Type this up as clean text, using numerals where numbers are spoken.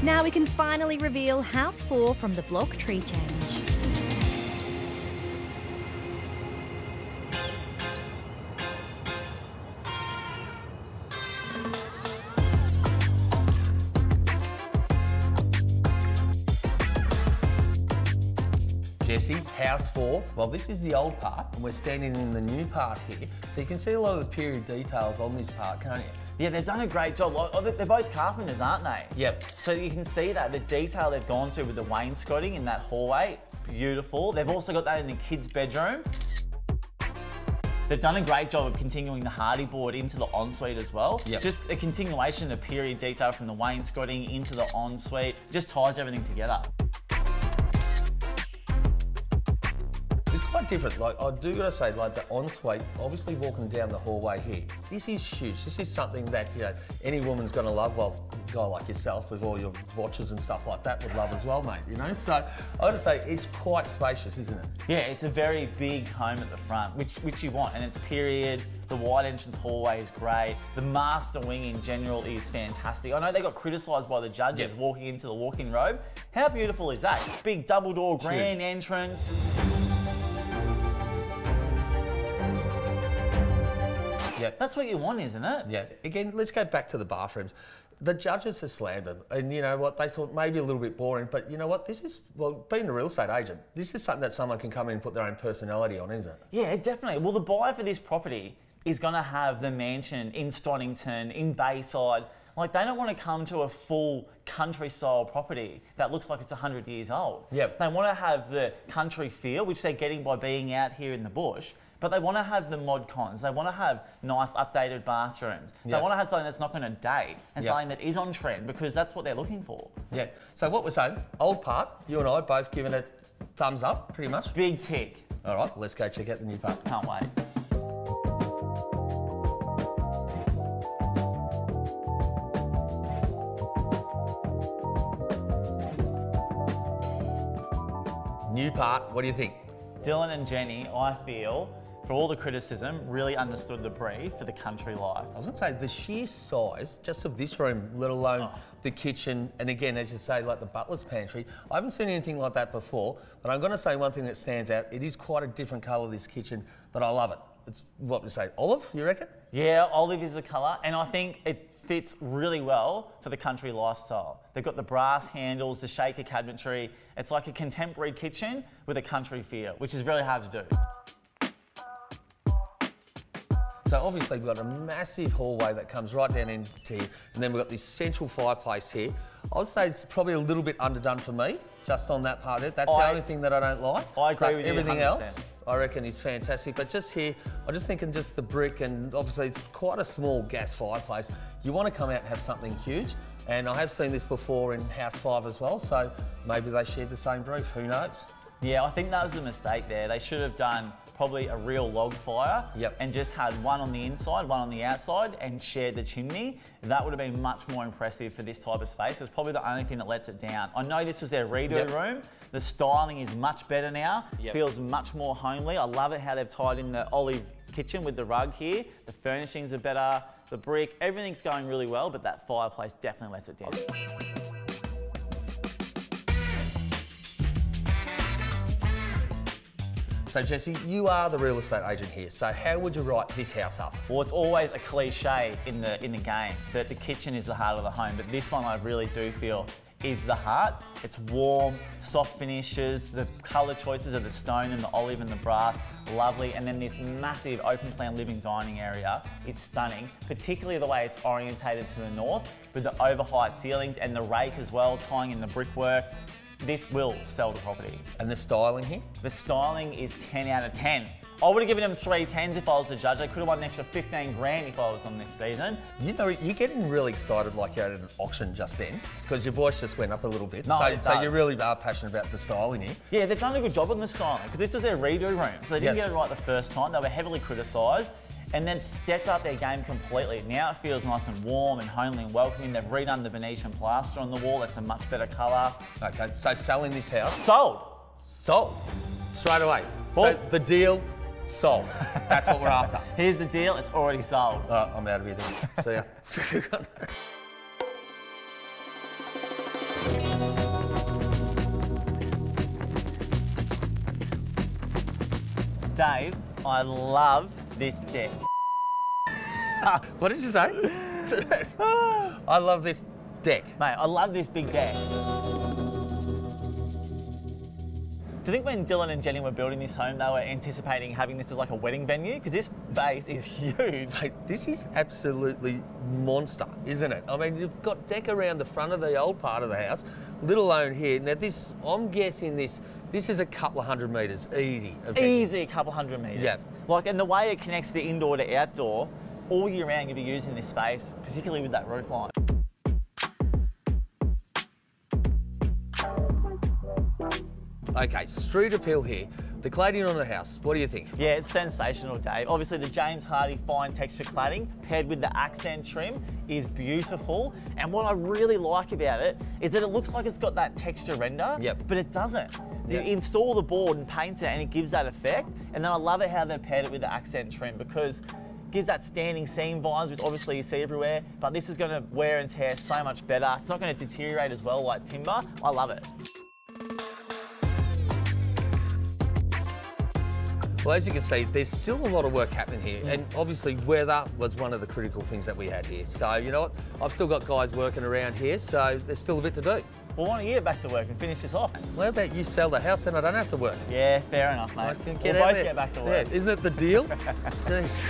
Now we can finally reveal House 4 from the block tree change. Jesse, House 4. Well, this is the old part, and we're standing in the new part here. So you can see a lot of the period details on this part, can't you? Yeah, they've done a great job. They're both carpenters, aren't they? Yep. So you can see that, the detail they've gone to with the wainscoting in that hallway, beautiful. They've also got that in the kids' bedroom. They've done a great job of continuing the Hardie board into the ensuite as well. Yep. Just a continuation of the period detail from the wainscoting into the ensuite, just ties everything together. It's quite different. Like, I do gotta say, like the ensuite, obviously walking down the hallway here, this is huge. This is something that, you know, any woman's gonna love. Well, a guy like yourself with all your watches and stuff like that would love as well, mate, you know? So I gotta say, it's quite spacious, isn't it? Yeah, it's a very big home at the front, which you want, and it's period. The wide entrance hallway is great. The master wing in general is fantastic. I know they got criticised by the judges walking into the walk-in robe. How beautiful is that? Big double door, grand entrance. Yeah. That's what you want, isn't it? Yeah. Again, let's go back to the bathrooms. The judges have slammed them, and you know what, they thought maybe a little bit boring, but you know what, this is, well, being a real estate agent, this is something that someone can come in and put their own personality on, isn't it? Yeah, definitely. Well, the buyer for this property is going to have the mansion in Stonington, in Bayside. Like, they don't want to come to a full country-style property that looks like it's 100 years old. Yep. They want to have the country feel, which they're getting by being out here in the bush. But they want to have the mod cons. They want to have nice updated bathrooms. They want to have something that's not going to date and something that is on trend, because that's what they're looking for. Yeah. So what we're saying, old part, you and I both giving it thumbs up, pretty much. Big tick. All right, let's go check out the new part. Can't wait. New part, what do you think? Dylan and Jenny, I feel, for all the criticism, really understood the brief for the country life. I was going to say, the sheer size, just of this room, let alone the kitchen, and again, as you say, like the butler's pantry, I haven't seen anything like that before, but I'm going to say one thing that stands out. It is quite a different colour, this kitchen, but I love it. It's, what we say, olive, you reckon? Yeah, olive is the colour, and I think it fits really well for the country lifestyle. They've got the brass handles, the shaker cabinetry. It's like a contemporary kitchen with a country feel, which is really hard to do. So obviously we've got a massive hallway that comes right down into here, and then we've got this central fireplace here. I would say it's probably a little bit underdone for me, just on that part of it. That's the only thing that I don't like. I agree with you, everything 100%. else, I reckon is fantastic. But just here, I'm just thinking just the brick, and obviously it's quite a small gas fireplace. You want to come out and have something huge. And I have seen this before in House 5 as well, so maybe they shared the same brief, who knows? Yeah, I think that was a mistake there. They should have done probably a real log fire and just had one on the inside, one on the outside, and shared the chimney. That would have been much more impressive for this type of space. It's probably the only thing that lets it down. I know this was their redo room. The styling is much better now. Feels much more homely. I love it how they've tied in the olive kitchen with the rug here. The furnishings are better, the brick, everything's going really well, but that fireplace definitely lets it down. So Jesse, you are the real estate agent here, so how would you write this house up? Well, it's always a cliche in the game that the kitchen is the heart of the home, but this one I really do feel is the heart. It's warm, soft finishes, the colour choices of the stone and the olive and the brass, lovely, and then this massive open plan living dining area is stunning, particularly the way it's orientated to the north with the overheight ceilings and the rake as well, tying in the brickwork. This will sell the property. And the styling here? The styling is 10 out of 10. I would have given them 3 10s if I was the judge. I could have won an extra 15 grand if I was on this season. You know, you're getting really excited like you're at an auction just then, because your voice just went up a little bit. No, so you really are passionate about the styling here. Yeah, they've done a good job on the styling, because this is their redo room. So they didn't get it right the first time. They were heavily criticised, and then stepped up their game completely. Now it feels nice and warm and homely and welcoming. They've redone the Venetian plaster on the wall. That's a much better colour. Okay, so selling this house? Sold. Sold. Straight away. Well, so the deal, sold. That's what we're after. Here's the deal, it's already sold. All right, I'm out of here then. See ya. Dave, I love this deck. What did you say? I love this deck. Mate, I love this big deck. Do you think when Dylan and Jenny were building this home, they were anticipating having this as like a wedding venue? Because this base is huge. Mate, this is absolutely monster, isn't it? I mean, you've got deck around the front of the old part of the house, let alone here. Now this, I'm guessing this is a couple of 100 metres, easy. Easy, a couple 100 metres. Yeah. Like, and the way it connects the indoor to outdoor, all year round you'll be using this space, particularly with that roof line. Okay, street appeal here. The cladding on the house, what do you think? Yeah, it's sensational, Dave. Obviously the James Hardie fine texture cladding paired with the Axent trim is beautiful. And what I really like about it is that it looks like it's got that texture render, but it doesn't. You install the board and paint it and it gives that effect. And then I love it how they've paired it with the Axent trim because it gives that standing seam vibes, which obviously you see everywhere, but this is gonna wear and tear so much better. It's not gonna deteriorate as well like timber. I love it. Well, as you can see, there's still a lot of work happening here, and obviously weather was one of the critical things that we had here. So, you know what? I've still got guys working around here, so there's still a bit to do. Well, why don't you get back to work and finish this off? Well, how about you sell the house and I don't have to work? Yeah, fair enough, mate. I can we'll both get back to work. Yeah, isn't it the deal? Jeez.